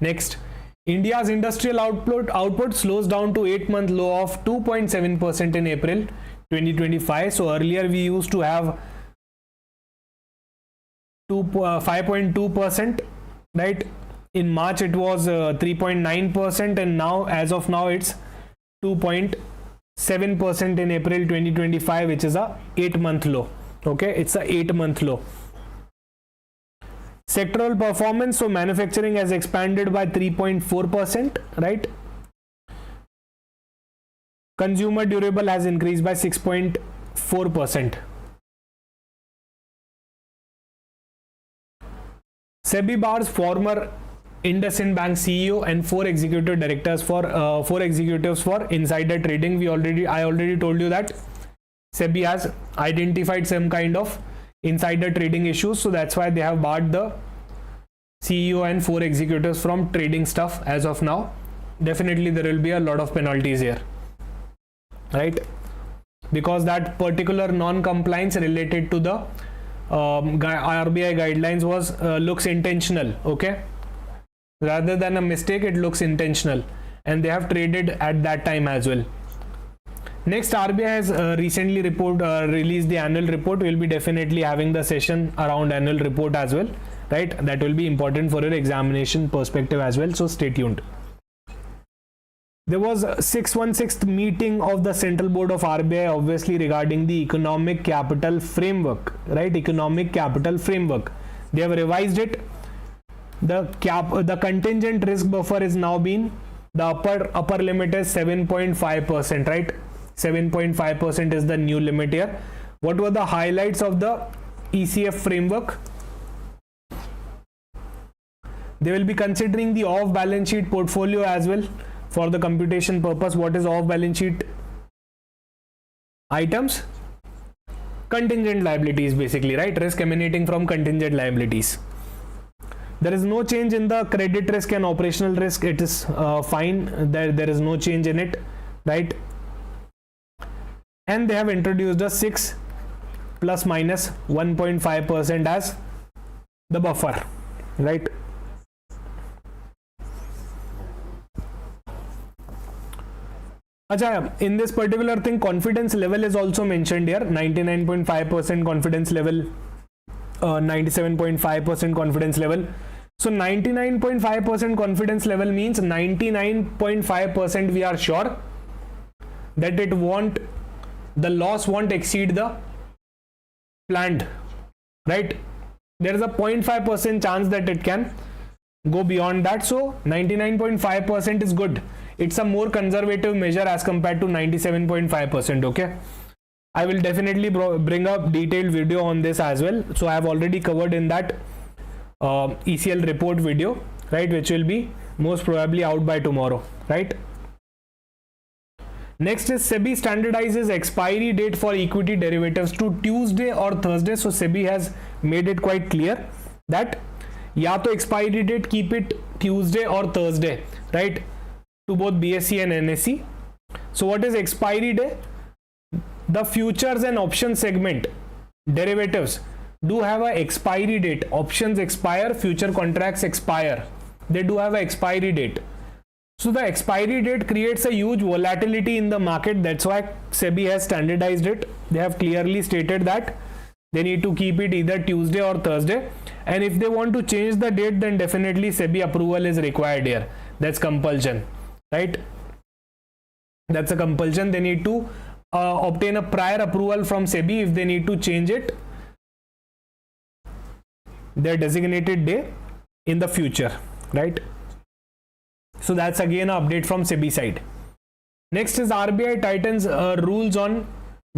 Next, India's industrial output slows down to 8-month low of 2.7% in April 2025. So earlier we used to have 5.2%, right? In March it was 3.9%, and now, as of now, it's 2.7% in April 2025, which is a 8-month low. Okay, it's a 8-month low. Sectoral performance, so manufacturing has expanded by 3.4%, right? Consumer durable has increased by 6.4%. SEBI bars former IndusInd Bank CEO and 4 executives for insider trading. I already told you that SEBI has identified some kind of insider trading issues, so that's why they have barred the CEO and 4 executives from trading stuff as of now. Definitely there will be a lot of penalties here, right, because that particular non-compliance related to the RBI guidelines was looks intentional. Okay, rather than a mistake, it looks intentional, and they have traded at that time as well. Next, RBI has recently released the annual report. We'll be definitely having the session around annual report as well, right? That will be important for your examination perspective as well, so stay tuned. There was a 616th meeting of the Central Board of RBI, obviously regarding the economic capital framework, right? Economic capital framework. They have revised it. The contingent risk buffer is now been, the upper limit is 7.5%, right? 7.5% is the new limit here. What were the highlights of the ECF framework? They will be considering the off-balance sheet portfolio as well for the computation purpose. What is off-balance sheet items? Contingent liabilities basically, right? Risk emanating from contingent liabilities. There is no change in the credit risk and operational risk. It is fine. There is no change in it, right? And they have introduced a 6 plus minus 1.5% as the buffer, right? In this particular thing, confidence level is also mentioned here. 99.5% confidence level, 97.5% confidence level. So 99.5% confidence level means 99.5% we are sure that the loss won't exceed the planned, right? There is a 0.5% chance that it can go beyond that. So 99.5% is good. It's a more conservative measure as compared to 97.5%. Okay, I will definitely bring up detailed video on this as well. So I have already covered in that ECL report video, right, which will be most probably out by tomorrow, right? Next is SEBI standardizes expiry date for equity derivatives to Tuesday or Thursday. So SEBI has made it quite clear that ya to expiry date keep it Tuesday or Thursday, right, to both BSE and NSE. So what is expiry day? The futures and options segment derivatives do have a expiry date. Options expire, future contracts expire. They do have an expiry date. So the expiry date creates a huge volatility in the market. That's why SEBI has standardized it. They have clearly stated that they need to keep it either Tuesday or Thursday. And if they want to change the date, then definitely SEBI approval is required here. That's compulsion, right? That's a compulsion. They need to obtain a prior approval from SEBI if they need to change it, their designated day in the future, right? So that's again an update from SEBI side. Next is RBI tightens rules on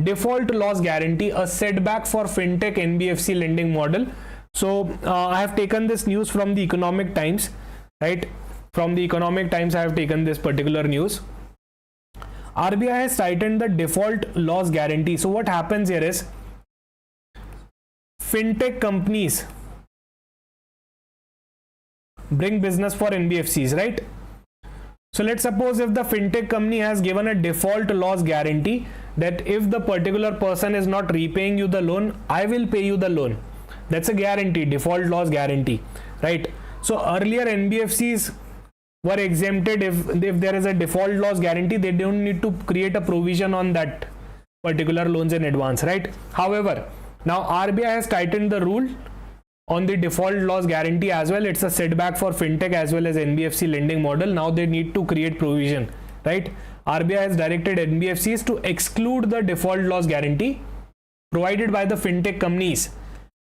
default loss guarantee, a setback for fintech NBFC lending model. So I have taken this news from the Economic Times, right? From the Economic Times I have taken this particular news. RBI has tightened the default loss guarantee. So what happens here is fintech companies bring business for NBFCs, right? So let's suppose if the fintech company has given a default loss guarantee that if the particular person is not repaying you the loan, I will pay you the loan. That's a guarantee, default loss guarantee, right? So earlier NBFCs were exempted if there is a default loss guarantee. They don't need to create a provision on that particular loans in advance, right? However, now RBI has tightened the rule on the default loss guarantee as well. It's a setback for fintech as well as NBFC lending model. Now they need to create provision, right? RBI has directed NBFCs to exclude the default loss guarantee provided by the fintech companies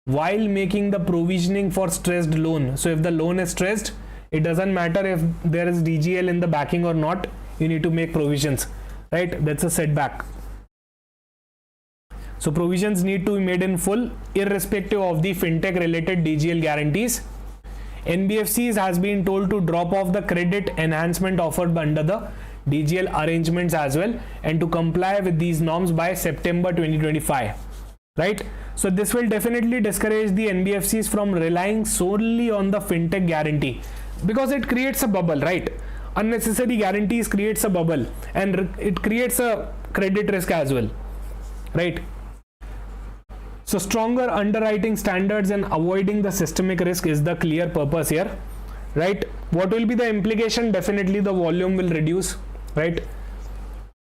while making the provisioning for stressed loan. So if the loan is stressed, it doesn't matter if there is DGL in the backing or not, you need to make provisions, right? That's a setback. So provisions need to be made in full irrespective of the fintech related DGL guarantees. NBFCs has been told to drop off the credit enhancement offered under the DGL arrangements as well and to comply with these norms by September 2025, right? So this will definitely discourage the NBFCs from relying solely on the fintech guarantee because it creates a bubble, right? Unnecessary guarantees creates a bubble and it creates a credit risk as well, right? So stronger underwriting standards and avoiding the systemic risk is the clear purpose here, right? What will be the implication? Definitely the volume will reduce, right?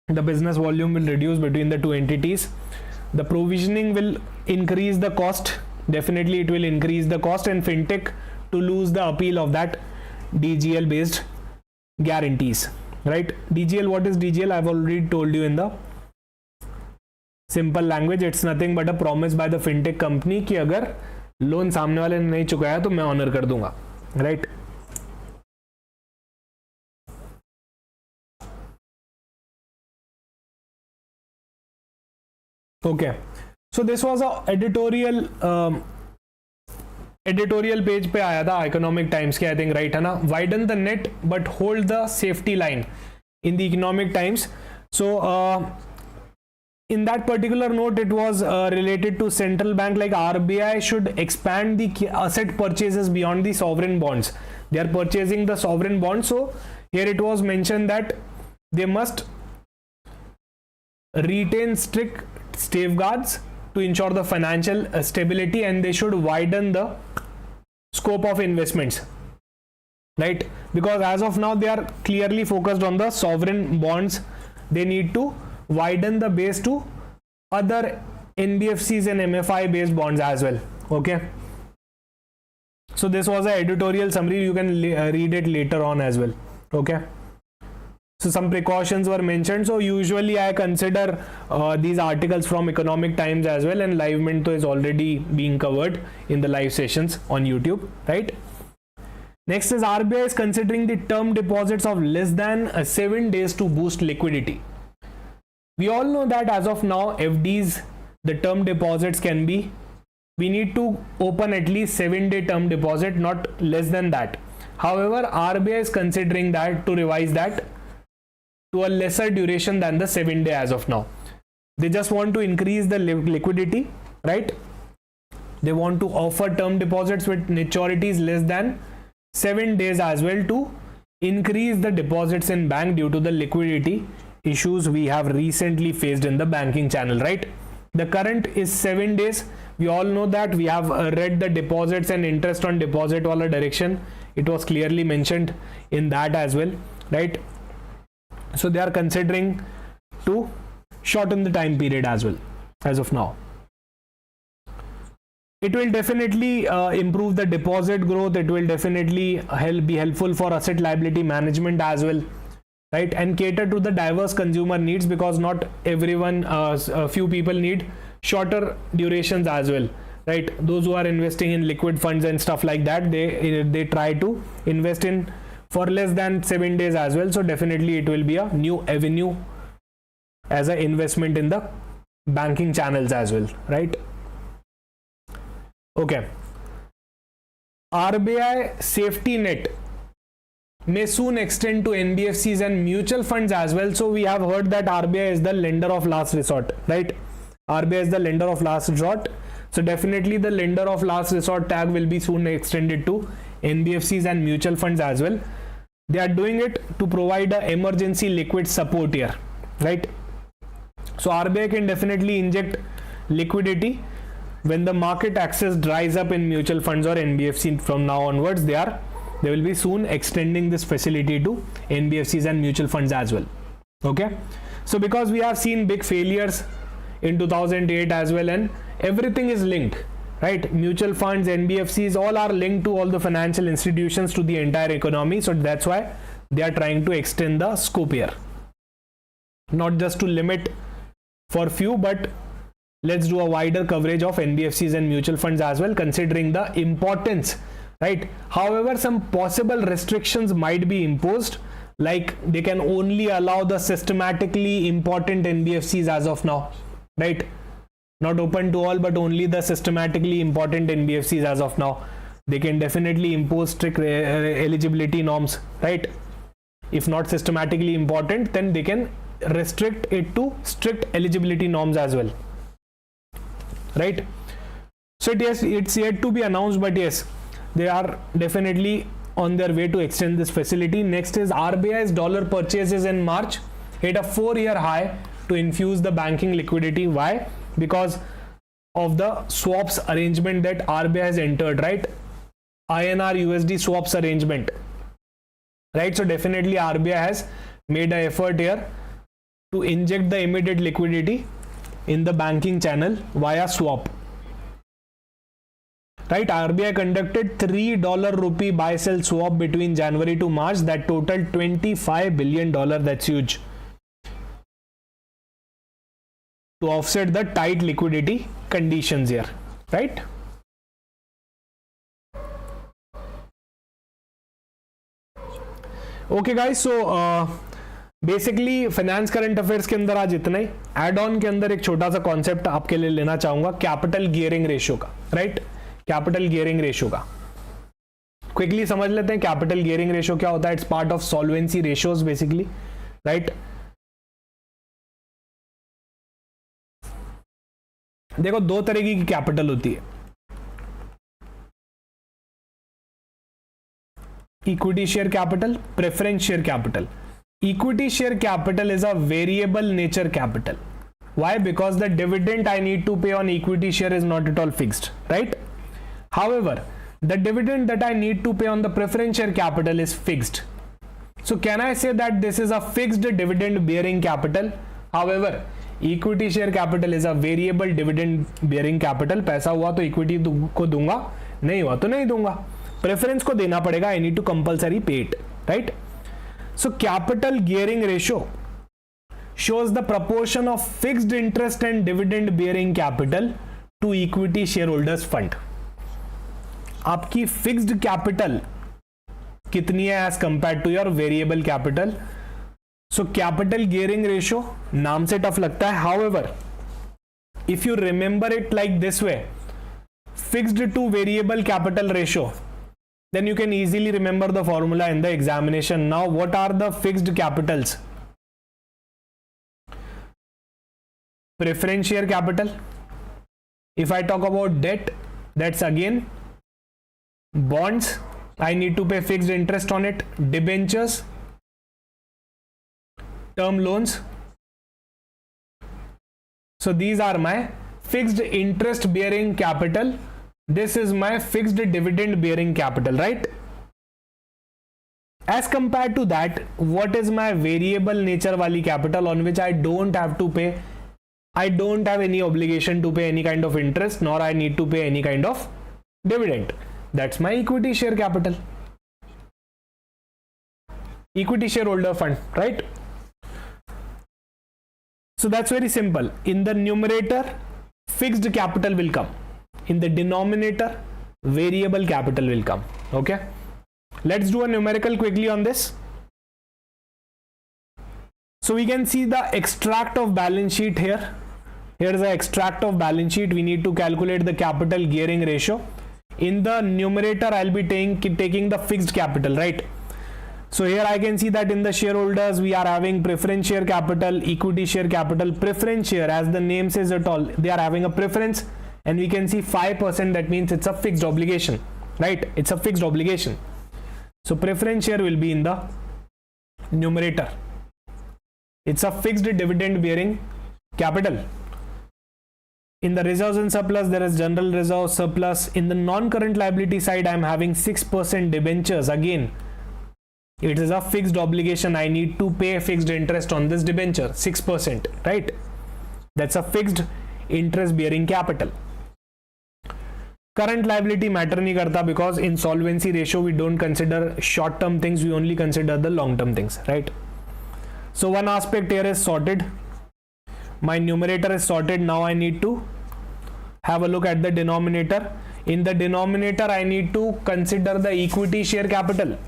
The business volume will reduce between the two entities. The provisioning will increase the cost. Definitely it will increase the cost and fintech to lose the appeal of that DGL based guarantees, right? DGL, what is DGL? I've already told you in the simple language. It's nothing but a promise by the fintech company कि अगर loan सामने वाले ने नहीं चुकाया तो मैं honour कर दूंगा, right? Okay, so this was a editorial page पे आया था इकोनॉमिक टाइम्स के, आई थिंक, राइट है ना? Widen the net but hold the safety line in the economic times. So in that particular note, it was related to central bank like RBI should expand the asset purchases beyond the sovereign bonds. They are purchasing the sovereign bonds. So here it was mentioned that they must retain strict safeguards to ensure the financial stability, and they should widen the scope of investments, right? Because as of now they are clearly focused on the sovereign bonds. They need to widen the base to other NBFCs and MFI based bonds as well. Okay, so this was an editorial summary. You can read it later on as well. Okay, so some precautions were mentioned. So usually I consider these articles from Economic Times as well, and Live Mint is already being covered in the live sessions on YouTube, right? Next is RBI is considering the term deposits of less than 7 days to boost liquidity. We all know that as of now, FDs, the term deposits can be, we need to open at least 7-day term deposit, not less than that. However, RBI is considering that to revise that to a lesser duration than the 7-day as of now. They just want to increase the liquidity, right? They want to offer term deposits with maturities less than 7 days as well to increase the deposits in bank due to the liquidity issues we have recently faced in the banking channel, right? The current is 7 days. We all know that. We have read the deposits and interest on deposit wala direction. It was clearly mentioned in that as well, right? So they are considering to shorten the time period as well as of now. It will definitely improve the deposit growth. It will definitely be helpful for asset liability management as well, right? And cater to the diverse consumer needs, because not everyone, a few people need shorter durations as well, right? Those who are investing in liquid funds and stuff like that, they try to invest in for less than 7 days as well. So definitely it will be a new avenue as an investment in the banking channels as well, right? Okay, RBI safety net may soon extend to NBFCs and mutual funds as well. So we have heard that RBI is the lender of last resort, right? RBI is the lender of last resort. So definitely the lender of last resort tag will be soon extended to NBFCs and mutual funds as well. They are doing it to provide an emergency liquid support here, right? So RBI can definitely inject liquidity when the market access dries up in mutual funds or NBFC. From now onwards, they will be soon extending this facility to NBFCs and mutual funds as well. Okay, so because we have seen big failures in 2008 as well, and everything is linked, right? Mutual funds, NBFCs, all are linked to all the financial institutions, to the entire economy. So that's why they are trying to extend the scope here, not just to limit for few, but let's do a wider coverage of NBFCs and mutual funds as well, considering the importance, right? However, some possible restrictions might be imposed, like they can only allow the systematically important NBFCs as of now, right? Not open to all, but only the systematically important NBFCs as of now. They can definitely impose strict eligibility norms, right? If not systematically important, then they can restrict it to strict eligibility norms as well, right? So yes, it's yet to be announced, but yes, they are definitely on their way to extend this facility. Next is RBI's dollar purchases in March hit a 4-year high to infuse the banking liquidity. Why? Because of the swaps arrangement that RBI has entered, right? INR USD swaps arrangement, right? So definitely RBI has made an effort here to inject the immediate liquidity in the banking channel via swap. right? RBI conducted $3 rupee buy sell swap between January to March that totaled $25 billion. That's huge. To offset the tight liquidity conditions here, right? Okay guys, so basically finance current affairs के अंदर आज इतना ही. Add on के अंदर एक छोटा सा concept आपके लिए लेना चाहूंगा, कैपिटल गियरिंग रेशियो का, राइट? कैपिटल गियरिंग रेशियो का क्विकली समझ लेते हैं. कैपिटल गियरिंग रेशियो क्या होता है? It's part of solvency ratios basically, right? देखो दो तरीके की कैपिटल होती है, equity share capital, preference share capital. Equity share capital is a variable nature capital. Why? Because the dividend I need to pay on equity share is not at all fixed, right? However, the dividend that I need to pay on the preference share capital is fixed. So can I say that this is a fixed dividend bearing capital? However, equity share capital is a variable dividend bearing capital. पैसा हुआ तो equity को दूंगा, नहीं हुआ तो नहीं दूंगा. Preference को देना पड़ेगा, I need to compulsory pay it, right? So capital gearing ratio shows the proportion of fixed interest and dividend bearing capital to equity shareholders fund. आपकी fixed capital कितनी है as compared to your variable capital? So capital gearing ratio नाम से tough लगता है. However, if you remember it like this way, fixed to variable capital ratio, then you can easily remember the formula in the examination. Now, what are the fixed capitals? Preference share capital. If I talk about debt, that's again bonds. I need to pay fixed interest on it. Debentures, term loans. So these are my fixed interest bearing capital. This is my fixed dividend bearing capital, right? As compared to that, what is my variable nature wali capital on which I don't have to pay, I don't have any obligation to pay any kind of interest, nor I need to pay any kind of dividend? That's my equity share capital, equity shareholder fund, right? So that's very simple. In the numerator, fixed capital will come. In the denominator, variable capital will come. Okay, let's do a numerical quickly on this. So we can see the extract of balance sheet here. Here is the extract of balance sheet. We need to calculate the capital gearing ratio. In the numerator, I'll be taking the fixed capital, right? So here I can see that in the shareholders, we are having preference share capital, equity share capital. Preference share, as the name says it all, they are having a preference. And we can see 5%, that means it's a fixed obligation, right? It's a fixed obligation. So preference share will be in the numerator. It's a fixed dividend bearing capital. In the reserves and surplus, there is general reserve surplus. In the non-current liability side, I'm having 6% debentures. Again, it is a fixed obligation. I need to pay fixed interest on this debenture, 6%, right? That's a fixed interest bearing capital. Current liability matter nahi karta because in solvency ratio we don't consider short term things, we only consider the long term things, right? So one aspect here is sorted. My numerator is sorted. Now I need to have a look at the denominator. In the denominator, I need to consider the equity share capital.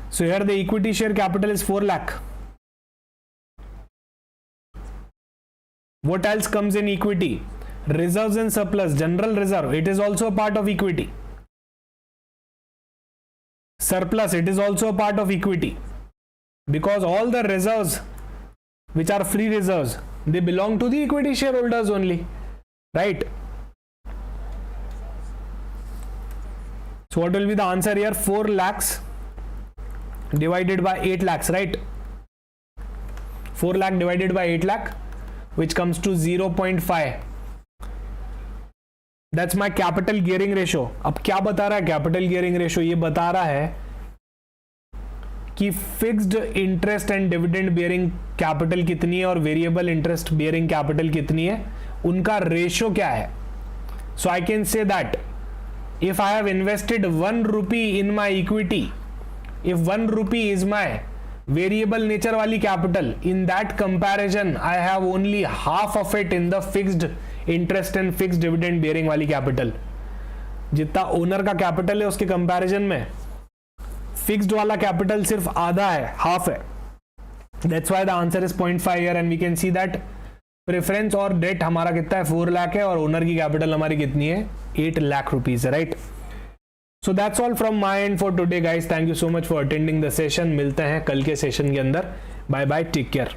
So here the equity share capital is 4 lakh. What else comes in equity? Reserves and surplus, general reserve, it is also a part of equity. Surplus, it is also a part of equity, because all the reserves which are free reserves, they belong to the equity shareholders only, right? So what will be the answer here? 4 lakhs divided by 8 lakhs, right? 4 lakh divided by 8 lakh, which comes to 0.5. That's my capital gearing ratio. अब क्या बता रहा है capital gearing ratio? ये बता रहा है कि fixed interest and dividend bearing capital कितनी है और वेरिएबल इंटरेस्ट बियरिंग कैपिटल कितनी है, उनका रेशियो क्या है. So I can say that if I have invested 1 rupee in my equity, if 1 rupee is my variable nature wali capital, in that comparison I have only half of it in the fixed interest and fixed dividend bearing wali capital. जितना owner का capital है उसके comparison में fixed वाला capital सिर्फ आधा है, half है. That's why the answer is 0.5 here and we can see that preference और डेट हमारा कितना है 4 लाख है और ओनर की कैपिटल हमारी कितनी है 8 लाख रुपीज है, right. So that's all from my end for today guys. Thank you so much for attending the session. मिलते हैं कल के सेशन के अंदर. Bye bye, take care.